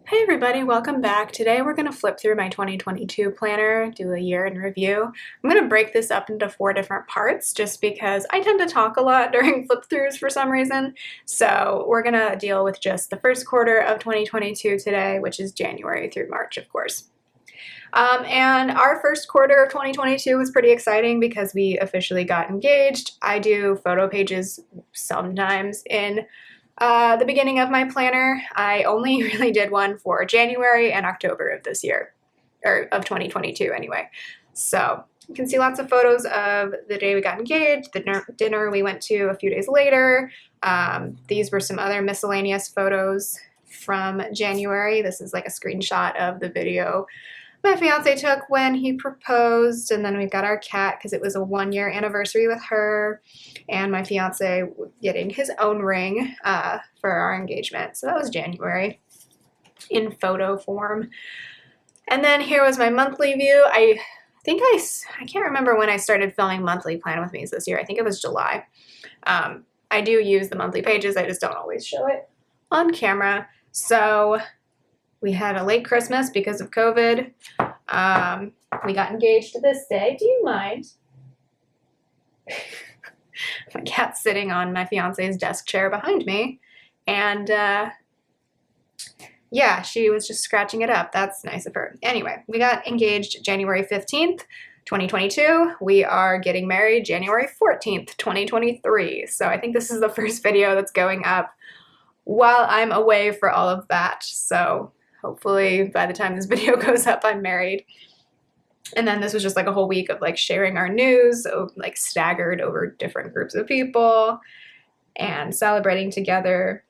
Hey everybody, welcome back. Today we're going to flip through my 2022 planner, do a year in review. I'm going to break this up into 4 different parts just because I tend to talk a lot during flip throughs for some reason. So we're going to deal with just the first quarter of 2022 today, which is January through March, of course. And our first quarter of 2022 was pretty exciting because we officially got engaged. I do photo pages sometimes in the beginning of my planner. I only really did one for January and October of this year, or of 2022 anyway. So you can see lots of photos of the day we got engaged, the dinner we went to a few days later. These were some other miscellaneous photos from January. This is like a screenshot of the video my fiance took when he proposed, and then we've got our cat because it was a 1-year anniversary with her, and my fiance getting his own ring for our engagement. So that was January in photo form. And then here was my monthly view. I can't remember when I started filming monthly Plan With Me's this year. I think it was July. I do use the monthly pages. I just don't always show it on camera. So we had a late Christmas because of COVID. We got engaged this day. Do you mind? My cat's sitting on my fiance's desk chair behind me. And yeah, she was just scratching it up. That's nice of her. Anyway, we got engaged January 15th, 2022. We are getting married January 14th, 2023. So I think this is the first video that's going up while I'm away for all of that. So hopefully by the time this video goes up, I'm married. And then this was just like a whole week of like sharing our news, so like staggered over different groups of people and celebrating together.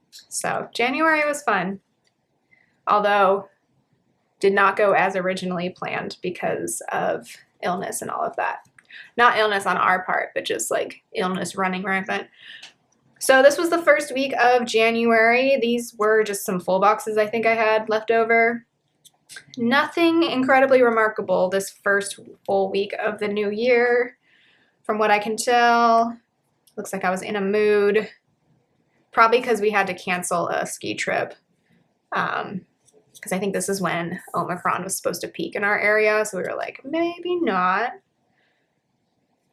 So January was fun, although did not go as originally planned because of illness and all of that. Not illness on our part, but just like illness running rampant. So this was the first week of January. These were just some full boxes I think I had left over. Nothing incredibly remarkable this first full week of the new year. From what I can tell, looks like I was in a mood. Probably because we had to cancel a ski trip. Because I think this is when Omicron was supposed to peak in our area. So we were like, maybe not.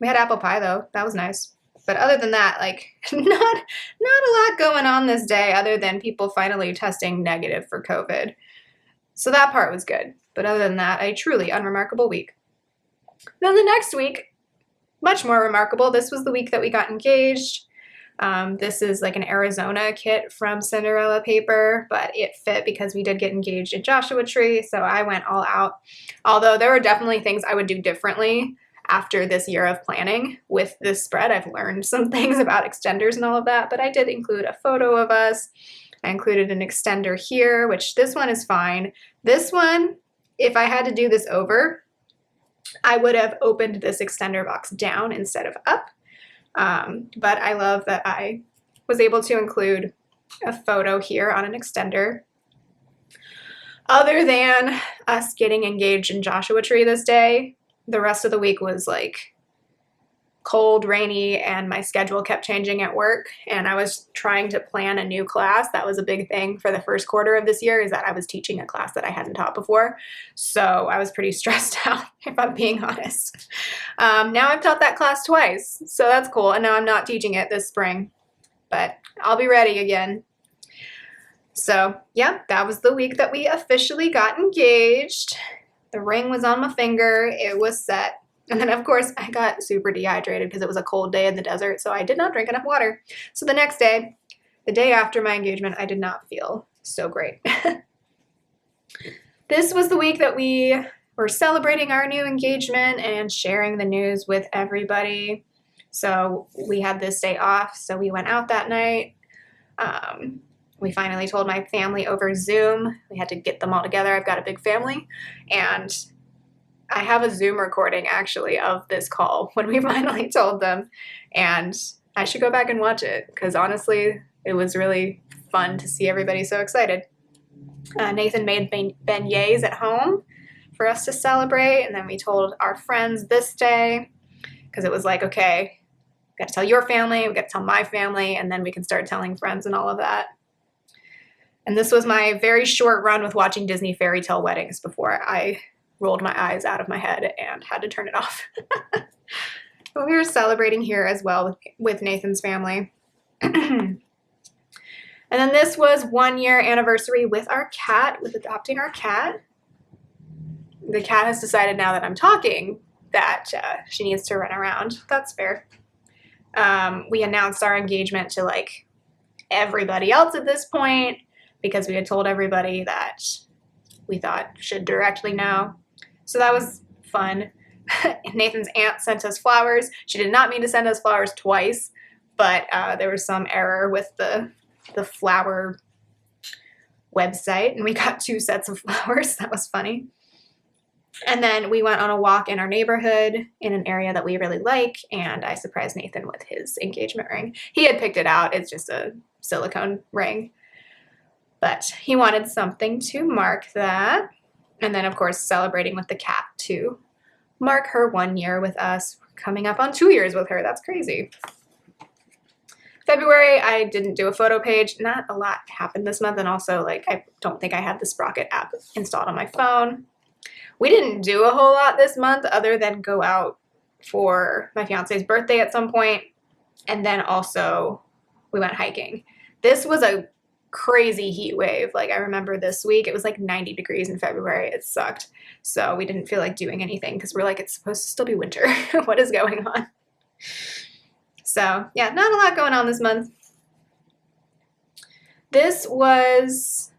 We had apple pie though. That was nice. But other than that, like not a lot going on this day other than people finally testing negative for COVID. So that part was good. But other than that, a truly unremarkable week. Then the next week, much more remarkable. This was the week that we got engaged. This is like an Arizona kit from Cinderella Paper, but it fit because we did get engaged at Joshua Tree. So I went all out. Although there were definitely things I would do differently after this year of planning with this spread. I've learned some things about extenders and all of that, but I did include a photo of us. I included an extender here, which this one is fine. This one, if I had to do this over, I would have opened this extender box down instead of up. But I love that I was able to include a photo here on an extender. Other than us getting engaged in Joshua Tree this day, the rest of the week was like cold, rainy, and my schedule kept changing at work. And I was trying to plan a new class. That was a big thing for the first quarter of this year, is that I was teaching a class that I hadn't taught before. So I was pretty stressed out, if I'm being honest. Now I've taught that class twice, so that's cool. And now I'm not teaching it this spring, but I'll be ready again. So yeah, that was the week that we officially got engaged. The ring was on my finger. It was set. And then, of course, I got super dehydrated because it was a cold day in the desert, so I did not drink enough water. So the next day, the day after my engagement, I did not feel so great. This was the week that we were celebrating our new engagement and sharing the news with everybody. So we had this day off, so we went out that night. We finally told my family over Zoom. We had to get them all together. I've got a big family, and I have a Zoom recording actually of this call when we finally told them, and I should go back and watch it because honestly, it was really fun to see everybody so excited. Nathan made beignets at home for us to celebrate, and then we told our friends this day because it was like, okay, we got to tell your family, we got to tell my family, and then we can start telling friends and all of that. And this was my very short run with watching Disney fairy tale weddings before I rolled my eyes out of my head and had to turn it off. But we were celebrating here as well with Nathan's family. And then this was 1 year anniversary with our cat, with adopting our cat. The cat has decided now that I'm talking that she needs to run around. That's fair. We announced our engagement to like everybody else at this point because we had told everybody that we thought should directly know. So that was fun. Nathan's aunt sent us flowers. She did not mean to send us flowers twice, but there was some error with the flower website, and we got 2 sets of flowers. That was funny. And then we went on a walk in our neighborhood in an area that we really like, and I surprised Nathan with his engagement ring. He had picked it out. It's just a silicone ring, but he wanted something to mark that. And then, of course, celebrating with the cat to mark her 1 year with us, coming up on 2 years with her. That's crazy. February, I didn't do a photo page. Not a lot happened this month, and also, like, I don't think I had the Sprocket app installed on my phone. We didn't do a whole lot this month other than go out for my fiance's birthday at some point, and then also we went hiking. This was a crazy heat wave. Like, I remember this week, it was like 90 degrees in February. It sucked. So we didn't feel like doing anything because we're like, it's supposed to still be winter. What is going on? So yeah, not a lot going on this month.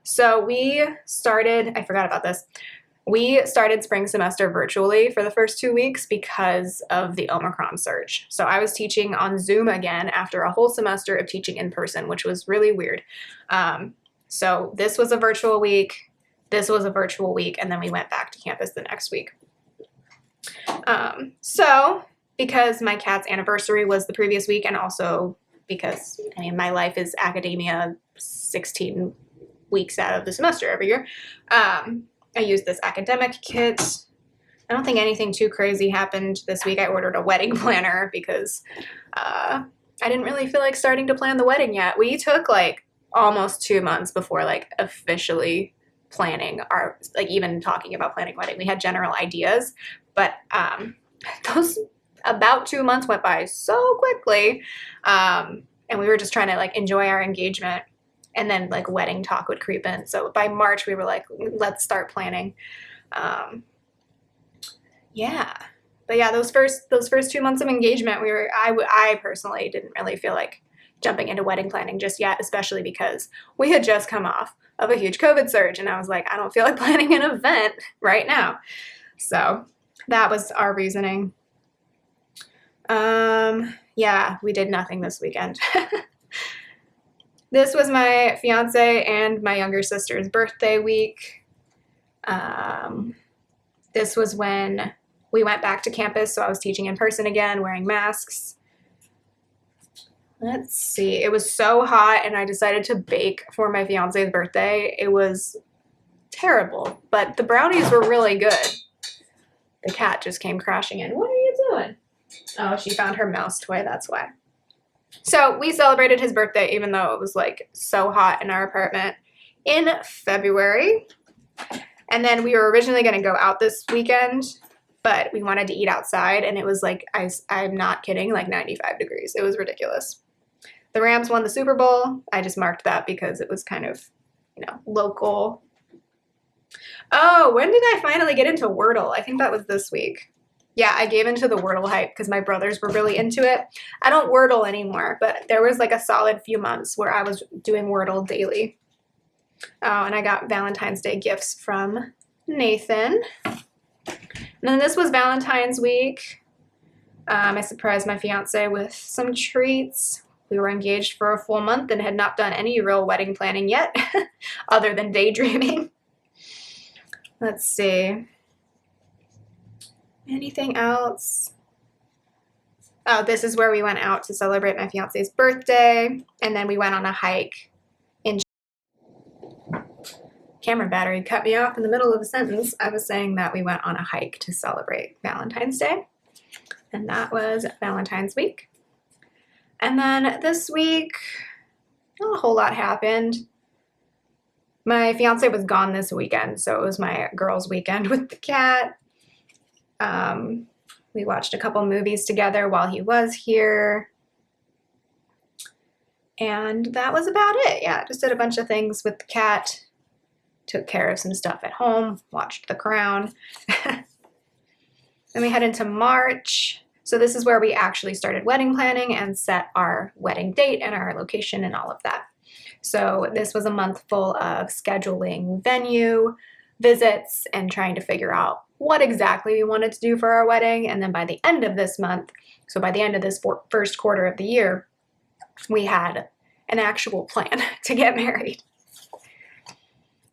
So we started, I forgot about this. We started spring semester virtually for the first 2 weeks because of the Omicron surge. So I was teaching on Zoom again after a whole semester of teaching in person, which was really weird. So this was a virtual week, this was a virtual week, and then we went back to campus the next week. So because my cat's anniversary was the previous week, and also because, I mean, my life is academia 16 weeks out of the semester every year, I used this academic kit. I don't think anything too crazy happened this week. I ordered a wedding planner because I didn't really feel like starting to plan the wedding yet. We took like almost 2 months before like officially planning our, like even talking about planning wedding. We had general ideas, but those about 2 months went by so quickly. And we were just trying to like enjoy our engagement. And then like wedding talk would creep in. So by March we were like, let's start planning. Yeah. But yeah, those first 2 months of engagement, I personally didn't really feel like jumping into wedding planning just yet, especially because we had just come off of a huge COVID surge, and I was like, I don't feel like planning an event right now. So that was our reasoning. Yeah, we did nothing this weekend. This was my fiance and my younger sister's birthday week. This was when we went back to campus, so I was teaching in person again, wearing masks. Let's see, it was so hot and I decided to bake for my fiance's birthday. It was terrible, but the brownies were really good. The cat just came crashing in. What are you doing? Oh, she found her mouse toy, that's why. So we celebrated his birthday even though it was like so hot in our apartment in February. And then we were originally going to go out this weekend, but we wanted to eat outside, and it was like, I'm not kidding, like 95 degrees. It was ridiculous. The Rams won the Super Bowl. I just marked that because it was kind of, you know, local. Oh, when did I finally get into Wordle? I think that was this week. Yeah, I gave into the Wordle hype because my brothers were really into it. I don't Wordle anymore, but there was like a solid few months where I was doing Wordle daily. Oh, and I got Valentine's Day gifts from Nathan. And then this was Valentine's week. I surprised my fiance with some treats. We were engaged for a full month and had not done any real wedding planning yet, other than daydreaming. Let's see. Anything else? Oh, this is where we went out to celebrate my fiance's birthday, and then we went on a hike in... Camera battery cut me off in the middle of a sentence. I was saying that we went on a hike to celebrate Valentine's Day, and that was Valentine's week. And then this week, not a whole lot happened. My fiance was gone this weekend, so it was my girls' weekend with the cat. We watched a couple movies together while he was here. And that was about it. Yeah, just did a bunch of things with the cat. Took care of some stuff at home, watched The Crown. Then we head into March. So this is where we actually started wedding planning and set our wedding date and our location and all of that. So this was a month full of scheduling venue, visits, and trying to figure out what exactly we wanted to do for our wedding. And then by the end of this month, so by the end of this first quarter of the year, we had an actual plan to get married.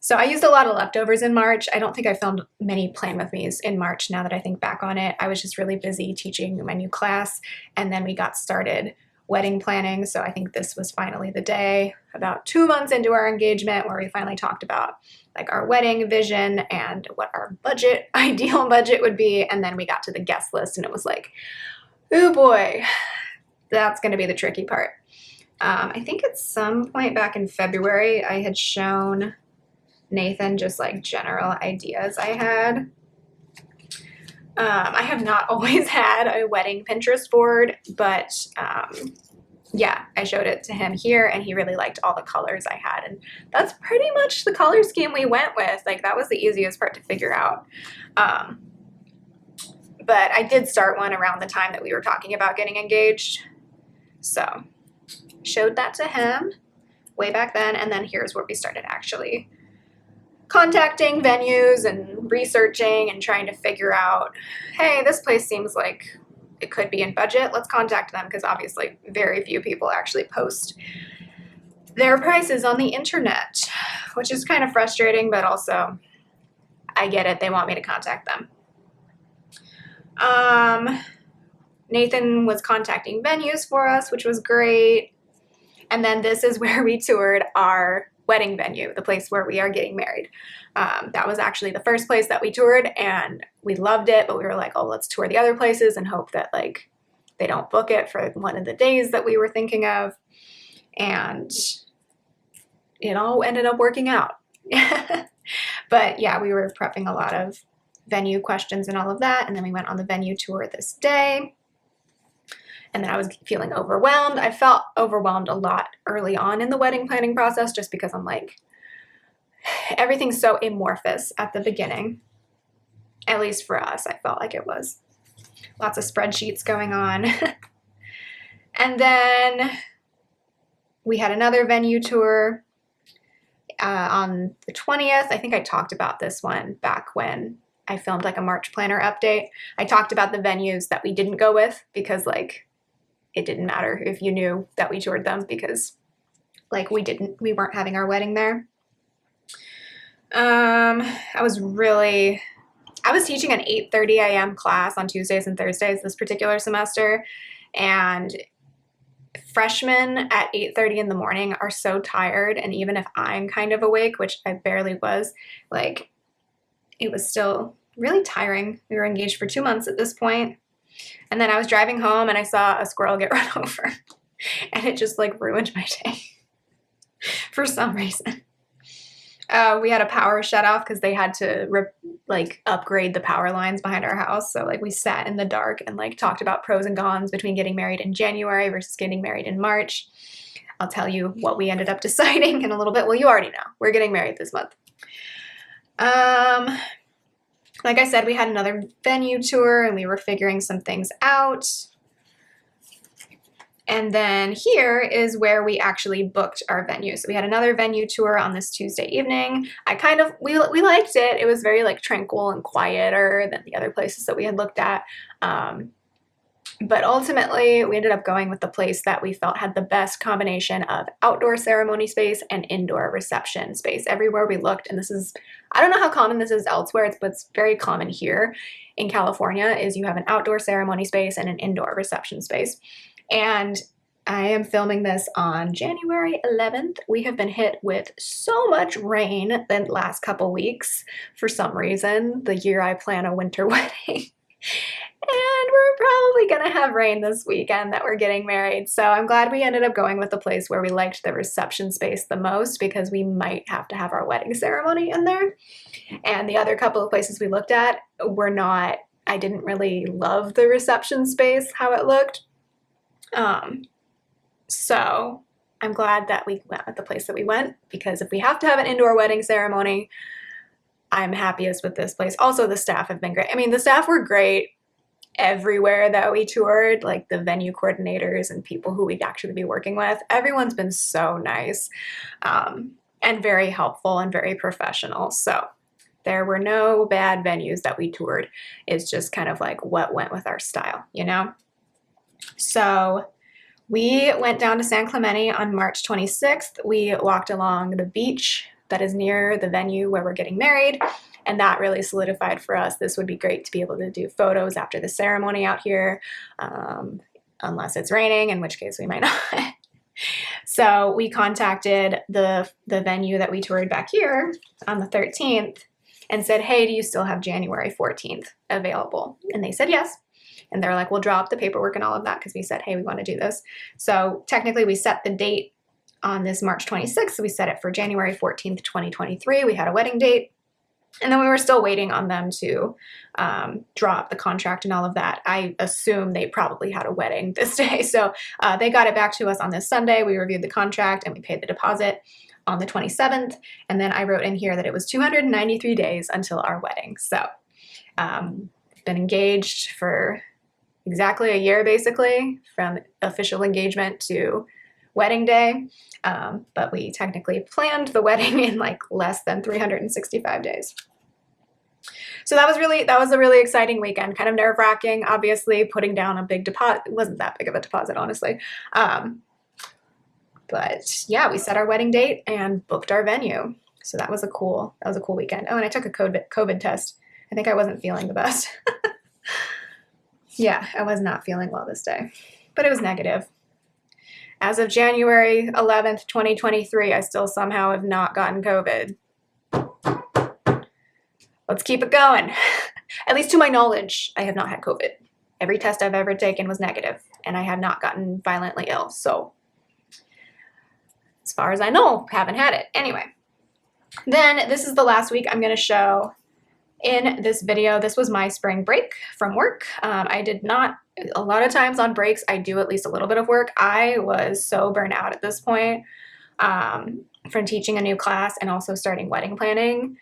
So I used a lot of leftovers in March. I don't think I filmed many Plan With Me's in March now that I think back on it. I was just really busy teaching my new class, and then we got started wedding planning. So I think this was finally the day, about 2 months into our engagement, where we finally talked about like our wedding vision and what our ideal budget would be. And then we got to the guest list and it was like, oh boy, that's going to be the tricky part. I think at some point back in February, I had shown Nathan just like general ideas I had. I have not always had a wedding Pinterest board, but yeah, I showed it to him here and he really liked all the colors I had. And that's pretty much the color scheme we went with. Like that was the easiest part to figure out. But I did start one around the time that we were talking about getting engaged. So showed that to him way back then. And then here's where we started actually contacting venues and researching and trying to figure out, hey, this place seems like it could be in budget. Let's contact them, because obviously very few people actually post their prices on the internet, which is kind of frustrating, but also I get it. They want me to contact them. Nathan was contacting venues for us, which was great. And then this is where we toured our wedding venue, the place where we are getting married. That was actually the first place that we toured and we loved it, but we were like, oh, let's tour the other places and hope that like they don't book it for one of the days that we were thinking of. And it all ended up working out. But yeah, we were prepping a lot of venue questions and all of that. And then we went on the venue tour this day. And then I was feeling overwhelmed. I felt overwhelmed a lot early on in the wedding planning process just because I'm like, everything's so amorphous at the beginning. At least for us, I felt like it was. Lots of spreadsheets going on. And then we had another venue tour on the 20th. I think I talked about this one back when I filmed like a March planner update. I talked about the venues that we didn't go with because like it didn't matter if you knew that we toured them because like we weren't having our wedding there. I was teaching an 8:30 a.m. class on Tuesdays and Thursdays this particular semester, and freshmen at 8:30 in the morning are so tired, and even if I'm kind of awake, which I barely was, like it was still really tiring. We were engaged for 2 months at this point. And then I was driving home and I saw a squirrel get run over and it just like ruined my day for some reason. We had a power shut off because they had to upgrade the power lines behind our house. So like we sat in the dark and like talked about pros and cons between getting married in January versus getting married in March. I'll tell you what we ended up deciding in a little bit. Well, you already know. We're getting married this month. Like I said, we had another venue tour and we were figuring some things out. And then here is where we actually booked our venue. So we had another venue tour on this Tuesday evening. We liked it. It was very like tranquil and quieter than the other places that we had looked at. But ultimately, we ended up going with the place that we felt had the best combination of outdoor ceremony space and indoor reception space. Everywhere we looked, and I don't know how common this is elsewhere, but it's very common here in California, is you have an outdoor ceremony space and an indoor reception space. And I am filming this on January 11th. We have been hit with so much rain the last couple weeks for some reason, the year I plan a winter wedding. And we're probably gonna have rain this weekend that we're getting married. So I'm glad we ended up going with the place where we liked the reception space the most, because we might have to have our wedding ceremony in there. And the other couple of places we looked at were not, I didn't really love the reception space, how it looked. So I'm glad that we went with the place that we went, because if we have to have an indoor wedding ceremony, I'm happiest with this place. Also, the staff have been great. I mean, the staff were great everywhere that we toured, like the venue coordinators and people who we'd actually be working with. Everyone's been so nice, and very helpful and very professional. So there were no bad venues that we toured. It's just kind of like what went with our style, you know? So we went down to San Clemente on March 26th. We walked along the beach that is near the venue where we're getting married, and that really solidified for us this would be great to be able to do photos after the ceremony out here, unless it's raining, in which case we might not. So we contacted the venue that we toured back here on the 13th and said, hey, do you still have January 14th available? And they said yes. And they're like, we'll draw up the paperwork and all of that, because we said, hey, we want to do this. So technically we set the date on this March 26th. So we set it for January 14th, 2023. We had a wedding date. And then we were still waiting on them to draw up the contract and all of that. I assume they probably had a wedding this day. So they got it back to us on this Sunday. We reviewed the contract and we paid the deposit on the 27th. And then I wrote in here that it was 293 days until our wedding. So been engaged for exactly a year, basically, from official engagement to wedding day. But we technically planned the wedding in like less than 365 days. So that was a really exciting weekend, kind of nerve-wracking, obviously, putting down a big deposit. It wasn't that big of a deposit, honestly. But yeah, we set our wedding date and booked our venue. So that was a cool weekend. Oh, and I took a COVID test. I think I wasn't feeling the best. Yeah, I was not feeling well this day, but it was negative. As of January 11th, 2023, I still somehow have not gotten COVID. Let's keep it going. At least to my knowledge, I have not had COVID. Every test I've ever taken was negative, and I have not gotten violently ill. So as far as I know, haven't had it. Anyway, then this is the last week I'm going to show in this video. This was my spring break from work. I did not, a lot of times on breaks, I do at least a little bit of work. I was so burnt out at this point from teaching a new class and also starting wedding planning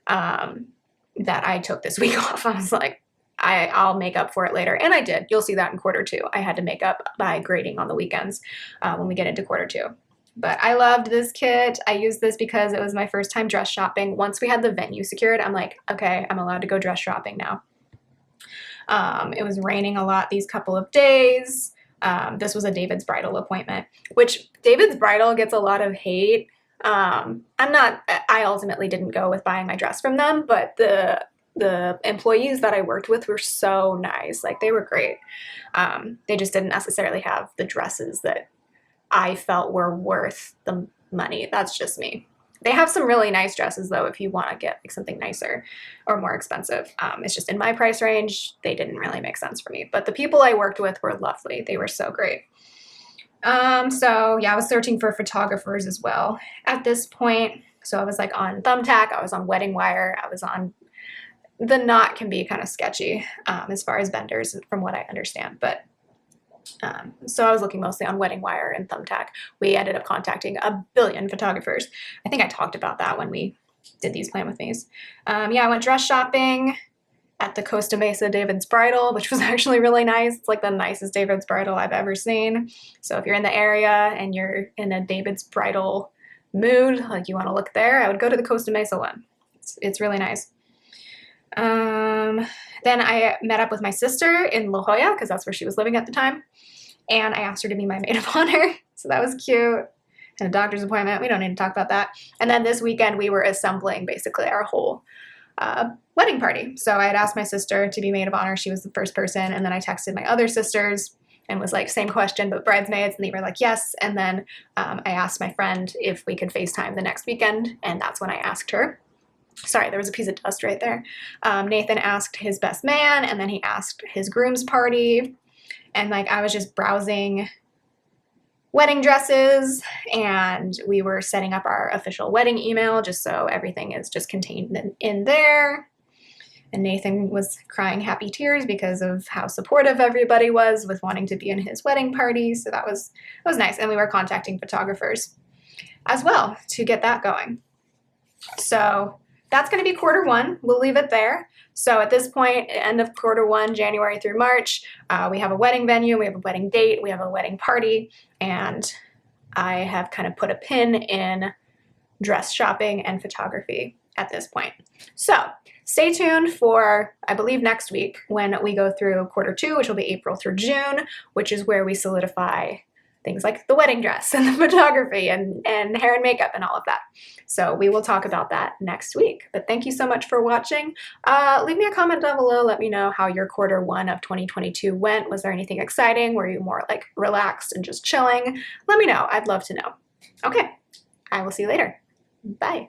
that I took this week off. I was like, I'll make up for it later. And I did. You'll see that in quarter two. I had to make up by grading on the weekends when we get into quarter two. But I loved this kit. I used this because it was my first time dress shopping. Once we had the venue secured, I'm like, okay, I'm allowed to go dress shopping now. It was raining a lot these couple of days. This was a David's Bridal appointment, which David's Bridal gets a lot of hate. I ultimately didn't go with buying my dress from them, but the employees that I worked with were so nice. Like, they were great. They just didn't necessarily have the dresses that I felt were worth the money. That's just me. They have some really nice dresses, though, if you want to get like something nicer or more expensive. It's just in my price range, they didn't really make sense for me. But the people I worked with were lovely. They were so great. So yeah, I was searching for photographers as well at this point. So I was like on Thumbtack, I was on Wedding Wire, I was on, the Knot can be kind of sketchy as far as vendors from what I understand, but so I was looking mostly on Wedding Wire and Thumbtack. We ended up contacting a billion photographers. I think I talked about that when we did these plan with me's. Yeah, I went dress shopping at the Costa Mesa David's Bridal, which was actually really nice. It's like the nicest David's Bridal I've ever seen. So if you're in the area and you're in a David's Bridal mood, like you want to look there, I would go to the Costa Mesa one. It's really nice. Then I met up with my sister in La Jolla, because that's where she was living at the time, and I asked her to be my maid of honor, so that was cute. And a doctor's appointment, we don't need to talk about that. And then this weekend we were assembling basically our whole wedding party. So I had asked my sister to be maid of honor. She was the first person, and then I texted my other sisters and was like, same question, but bridesmaids, and they were like, yes. And then I asked my friend if we could FaceTime the next weekend, and that's when I asked her. Sorry, there was a piece of dust right there. Nathan asked his best man, and then he asked his groom's party. And like I was just browsing wedding dresses, and we were setting up our official wedding email just so everything is just contained in there. And Nathan was crying happy tears because of how supportive everybody was with wanting to be in his wedding party. So that was nice. And we were contacting photographers as well to get that going. So that's going to be quarter one. We'll leave it there. So at this point, end of quarter one, January through March, we have a wedding venue, we have a wedding date, we have a wedding party, and I have kind of put a pin in dress shopping and photography at this point. So stay tuned for, I believe, next week when we go through quarter two, which will be April through June, which is where we solidify things like the wedding dress and the photography and hair and makeup and all of that. So we will talk about that next week. But thank you so much for watching. Leave me a comment down below. Let me know how your quarter one of 2022 went. Was there anything exciting? Were you more like relaxed and just chilling? Let me know. I'd love to know. Okay, I will see you later. Bye.